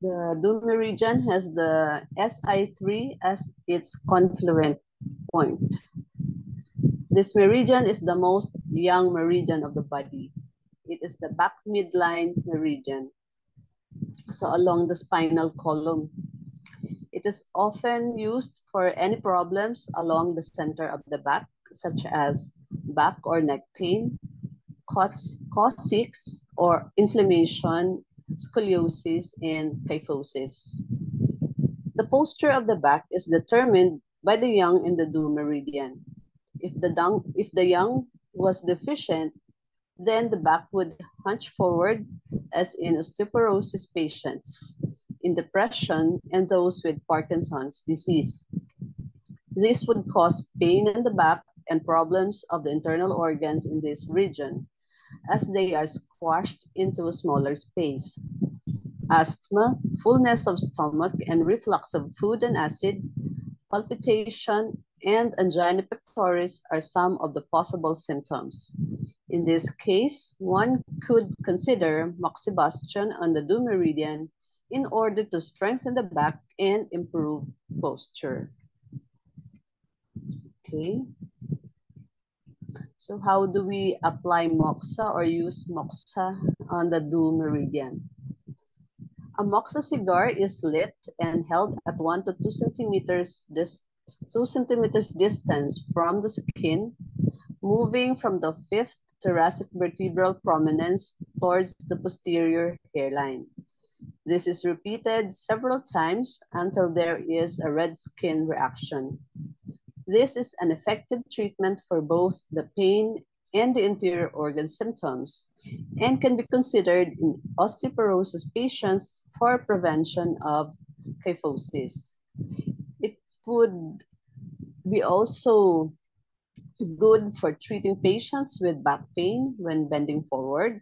The Du meridian has the SI3 as its confluent point. This meridian is the most young meridian of the body. It is the back midline meridian, so along the spinal column. It is often used for any problems along the center of the back, such as back or neck pain, coccyx or inflammation, scoliosis, and kyphosis. The posture of the back is determined by the young in the Du meridian. If the young was deficient, then the back would hunch forward, as in osteoporosis patients, in depression, and those with Parkinson's disease. This would cause pain in the back and problems of the internal organs in this region, as they are squashed into a smaller space. Asthma, fullness of stomach, and reflux of food and acid, palpitation, and angina pectoris are some of the possible symptoms. In this case, one could consider moxibustion on the Du meridian in order to strengthen the back and improve posture. Okay. So how do we apply moxa or use moxa on the Du meridian? A moxa cigar is lit and held at 1 to 2 centimeters, 2 centimeters distance from the skin, moving from the fifth thoracic vertebral prominence towards the posterior hairline. This is repeated several times until there is a red skin reaction. This is an effective treatment for both the pain and the interior organ symptoms, and can be considered in osteoporosis patients for prevention of kyphosis. It would be also good for treating patients with back pain when bending forward,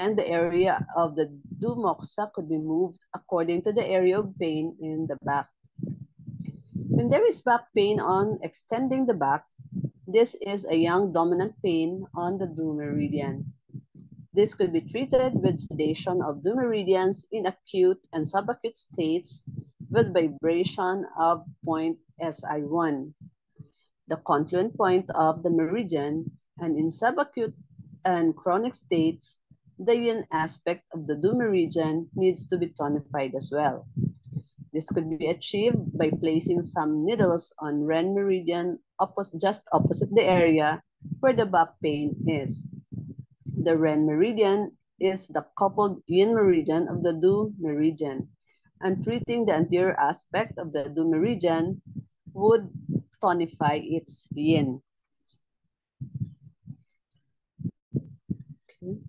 and the area of the Du moxa could be moved according to the area of pain in the back. When there is back pain on extending the back, this is a young dominant pain on the Du meridian. This could be treated with sedation of Du meridians in acute and subacute states with vibration of point SI1, the confluent point of the meridian, and in subacute and chronic states, the yin aspect of the Du meridian needs to be tonified as well. This could be achieved by placing some needles on Ren meridian just opposite the area where the back pain is. The Ren meridian is the coupled yin meridian of the Du meridian, and treating the anterior aspect of the Du meridian would tonify its yin. Okay.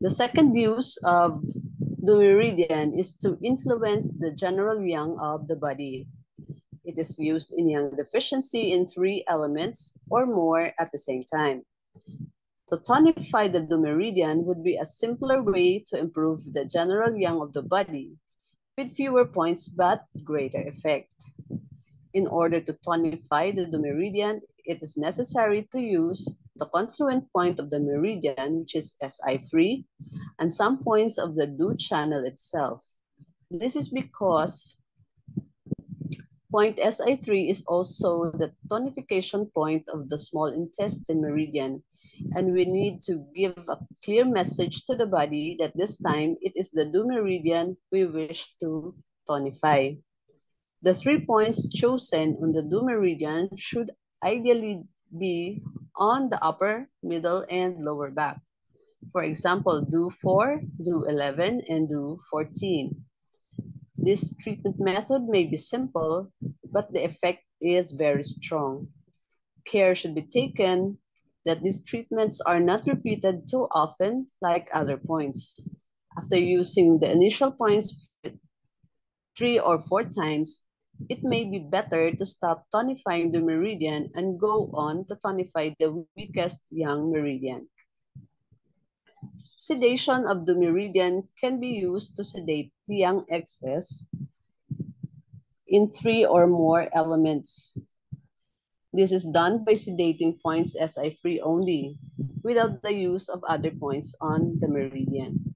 The second use of Du meridian is to influence the general yang of the body. It is used in yang deficiency in 3 elements or more at the same time. To tonify the Du meridian would be a simpler way to improve the general yang of the body, with fewer points but greater effect. In order to tonify the Du meridian, it is necessary to use the confluent point of the meridian, which is SI3, and some points of the Du channel itself. This is because point SI3 is also the tonification point of the small intestine meridian, and we need to give a clear message to the body that this time it is the Du meridian we wish to tonify. The 3 points chosen on the Du meridian should ideally be on the upper, middle, and lower back. For example, Du 4, Du 11, and Du 14. This treatment method may be simple, but the effect is very strong. Care should be taken that these treatments are not repeated too often like other points. After using the initial points 3 or 4 times, it may be better to stop tonifying the meridian and go on to tonify the weakest yang meridian. Sedation of the meridian can be used to sedate the yang excess in 3 or more elements. This is done by sedating points SI3 only, without the use of other points on the meridian.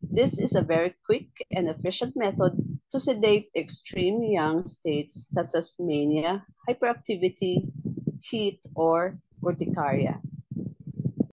This is a very quick and efficient method to sedate extreme yang states such as mania, hyperactivity, heat, or urticaria.